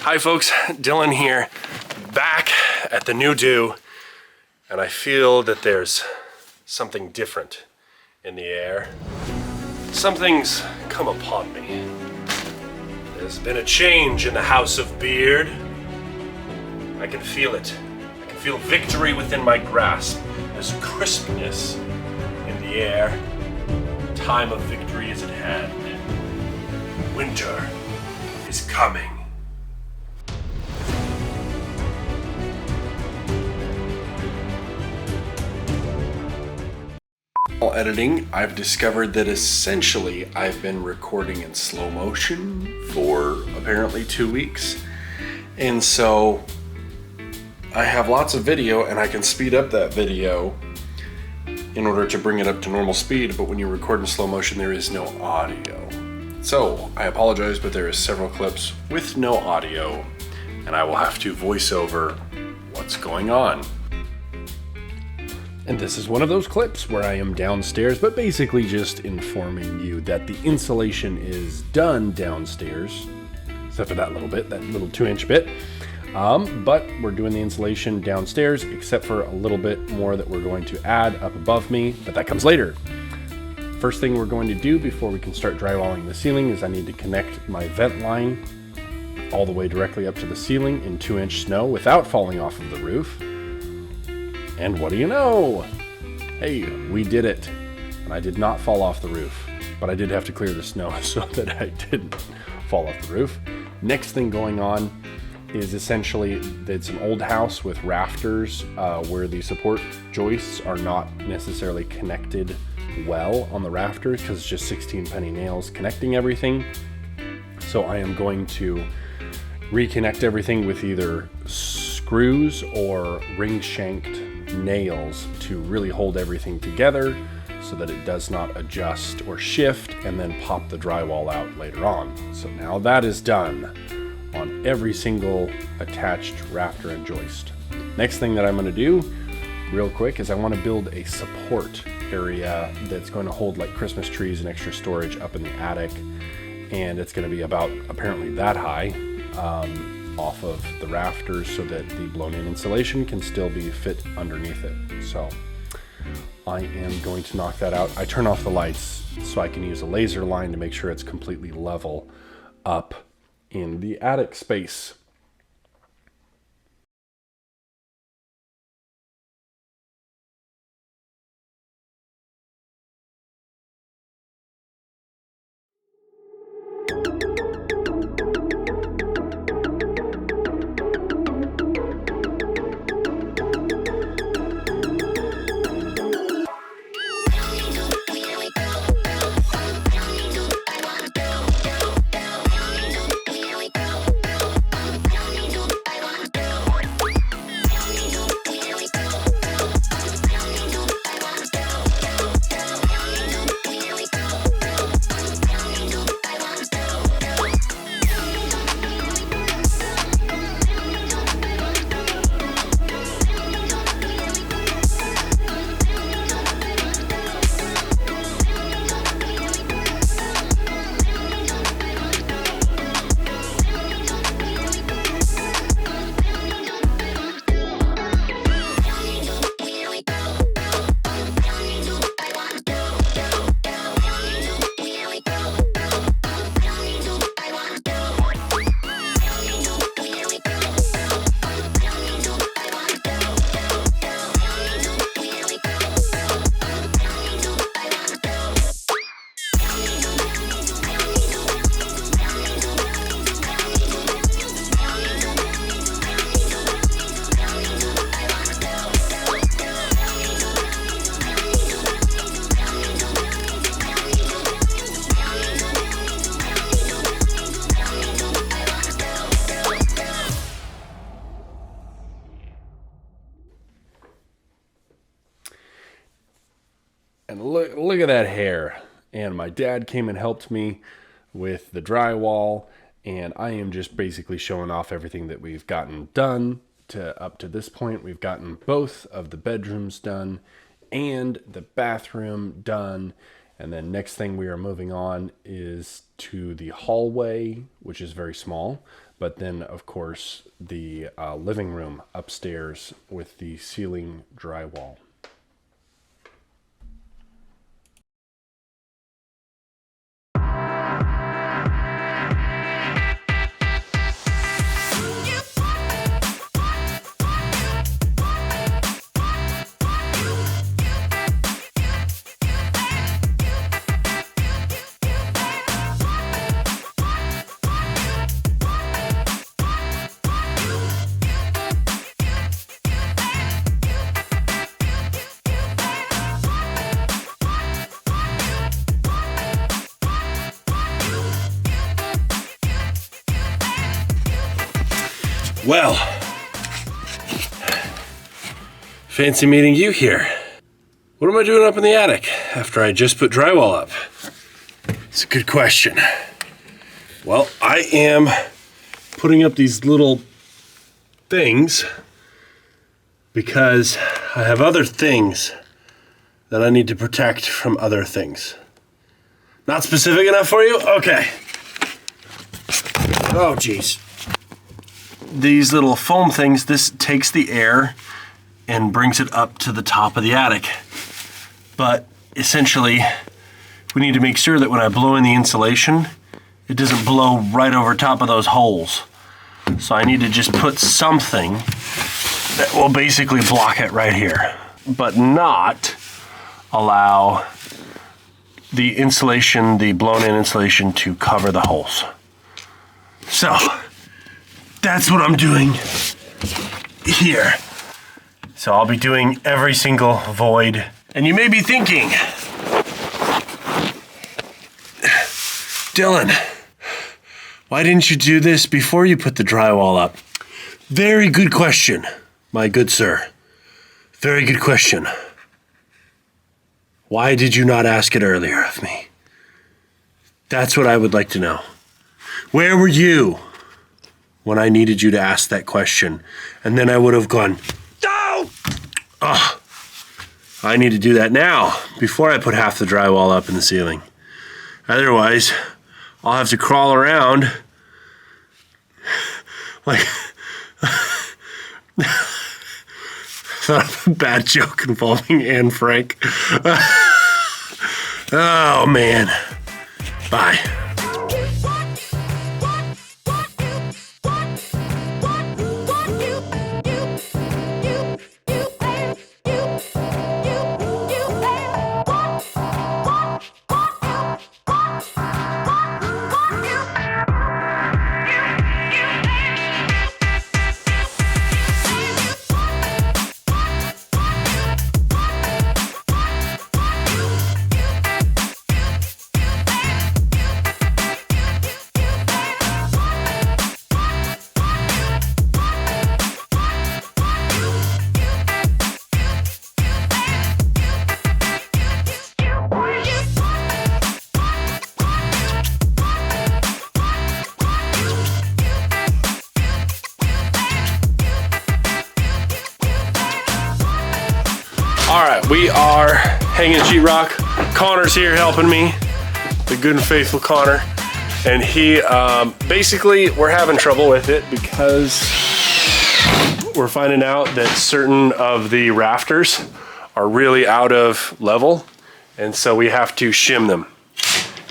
Hi folks, Dylan here, back at the new do, and I feel that there's something different in the air. Something's come upon me. There's been a change in the House of Beard. I can feel it. I can feel victory within my grasp. There's crispness in the air. Time of victory is at hand. Winter is coming. While editing, I've discovered that essentially I've been recording in slow motion for apparently 2 weeks. And so I have lots of video and I can speed up that video in order to bring it up to normal speed, but when you record in slow motion, there is no audio. So I apologize, but there is several clips with no audio, and I will have to voice over what's going on. And this is one of those clips where I am downstairs, but basically just informing you that the insulation is done downstairs, except for that little bit, that little 2-inch bit. But we're doing the insulation downstairs, except for a little bit more that we're going to add up above me, but that comes later. First thing we're going to do before we can start drywalling the ceiling is I need to connect my vent line all the way directly up to the ceiling in 2-inch snow without falling off of the roof. And what do you know? Hey, we did it. And I did not fall off the roof, but I did have to clear the snow so that I didn't fall off the roof. Next thing going on is essentially, it's an old house with rafters where the support joists are not necessarily connected well on the rafters because it's just 16 penny nails connecting everything. So I am going to reconnect everything with either screws or ring shanked nails to really hold everything together so that it does not adjust or shift and then pop the drywall out later on. So now that is done on every single attached rafter and joist. Next thing that I'm going to do real quick is I want to build a support area that's going to hold like Christmas trees and extra storage up in the attic, and it's going to be about apparently that high off of the rafters so that the blown in insulation can still be fit underneath it. So I am going to knock that out. I turn off the lights so I can use a laser line to make sure it's completely level up in the attic space. And look at that hair. And my dad came and helped me with the drywall, and I am just basically showing off everything that we've gotten done up to this point. We've gotten both of the bedrooms done and the bathroom done. And then next thing we are moving on is to the hallway, which is very small, But then, of course, the living room upstairs with the ceiling drywall. Well, fancy meeting you here. What am I doing up in the attic after I just put drywall up? It's a good question. Well, I am putting up these little things because I have other things that I need to protect from other things. Not specific enough for you? Okay. Oh, geez. These little foam things, this takes the air and brings it up to the top of the attic. But essentially, we need to make sure that when I blow in the insulation, it doesn't blow right over top of those holes. So I need to just put something that will basically block it right here, but not allow the insulation, the blown in insulation, to cover the holes. So that's what I'm doing here. So I'll be doing every single void. And you may be thinking, Dylan, why didn't you do this before you put the drywall up? Very good question, my good sir. Very good question. Why did you not ask it earlier of me? That's what I would like to know. Where were you when I needed you to ask that question? And then I would have gone, no! Oh, I need to do that now before I put half the drywall up in the ceiling. Otherwise, I'll have to crawl around like a bad joke involving Anne Frank. Oh man. Bye. All right, we are hanging sheetrock. Connor's here helping me, the good and faithful Connor. And he, basically, we're having trouble with it because we're finding out that certain of the rafters are really out of level. And so we have to shim them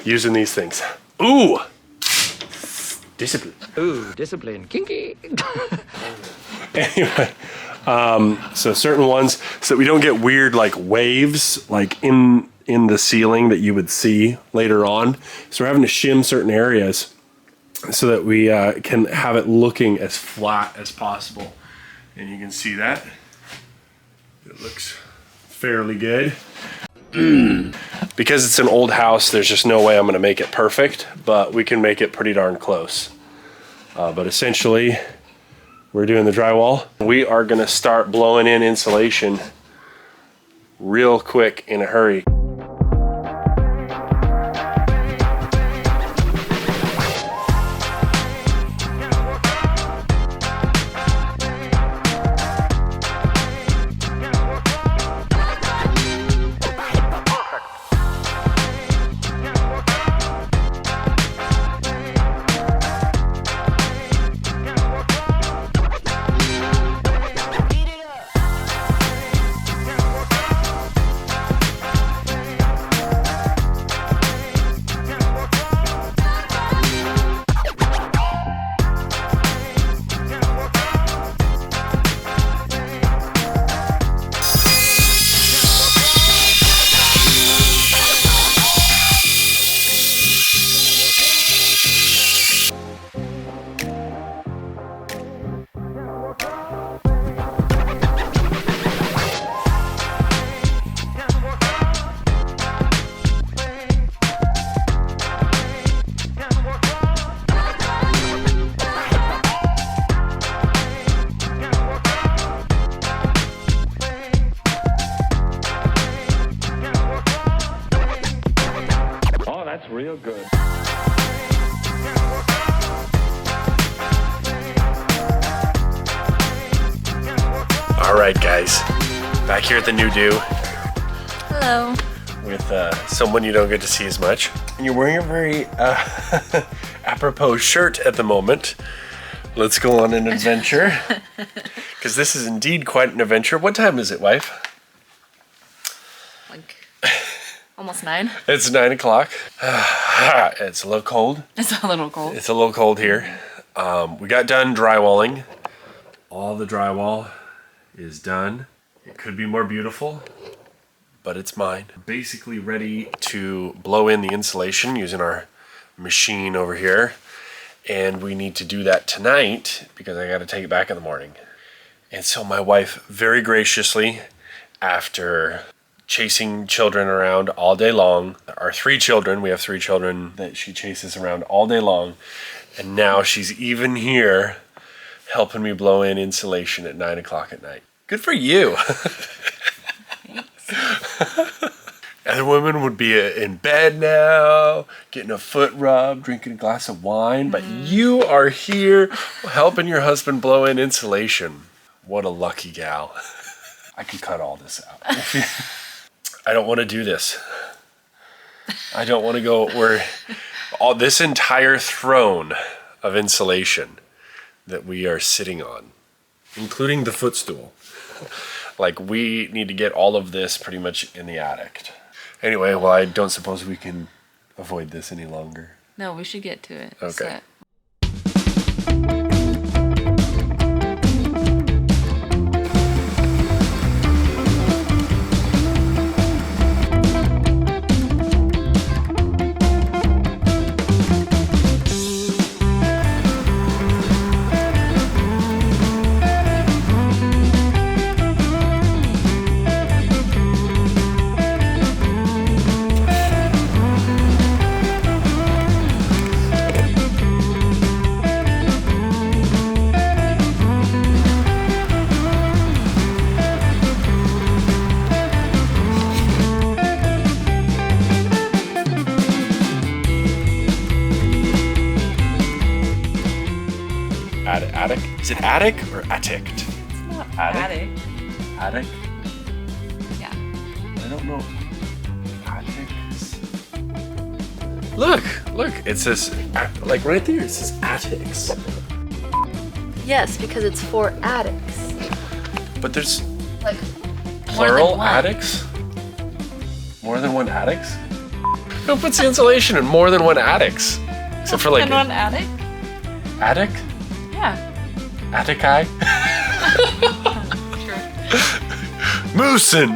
using these things. Ooh, discipline. Ooh, discipline, kinky. Anyway. So certain ones, so that we don't get weird like waves like in the ceiling that you would see later on. So we're having to shim certain areas so that we can have it looking as flat as possible. And you can see that. It looks fairly good. Because it's an old house, there's just no way I'm gonna make it perfect, but we can make it pretty darn close. But essentially, we're doing the drywall. We are gonna start blowing in insulation real quick in a hurry. right, guys. Back here at the New Do Hello. with someone you don't get to see as much. And you're wearing a very apropos shirt at the moment. Let's go on an adventure. Because this is indeed quite an adventure. What time is it, wife? Like almost 9. It's 9 o'clock. It's a little cold. It's a little cold. It's a little cold here. We got done drywalling. All the drywall is done. It could be more beautiful, but it's mine. Basically ready to blow in the insulation using our machine over here. And we need to do that tonight because I got to take it back in the morning. And so my wife very graciously, after chasing children around all day long, our 3 children, we have 3 children that she chases around all day long. And now she's even here helping me blow in insulation at 9 o'clock at night. Good for you. Other women would be in bed now, getting a foot rub, drinking a glass of wine, but you are here helping your husband blow in insulation. What a lucky gal. I could cut all this out. I don't want to do this. I don't want to go where all this entire throne of insulation that we are sitting on, including the footstool. Like, we need to get all of this pretty much in the attic. Anyway, well, I don't suppose we can avoid this any longer. No, we should get to it. Okay. Attic? Is it attic or attic? It's not attic. Attic? Yeah. I don't know. Attics. Look, it says, like right there, it says attics. Yes, because it's for attics. But there's Like plural more than one. attics? More than one attics? Who puts the insulation in more than one attics? Except for like And one attic? attic? Yeah. Attic-eye? Sure. Moosin'!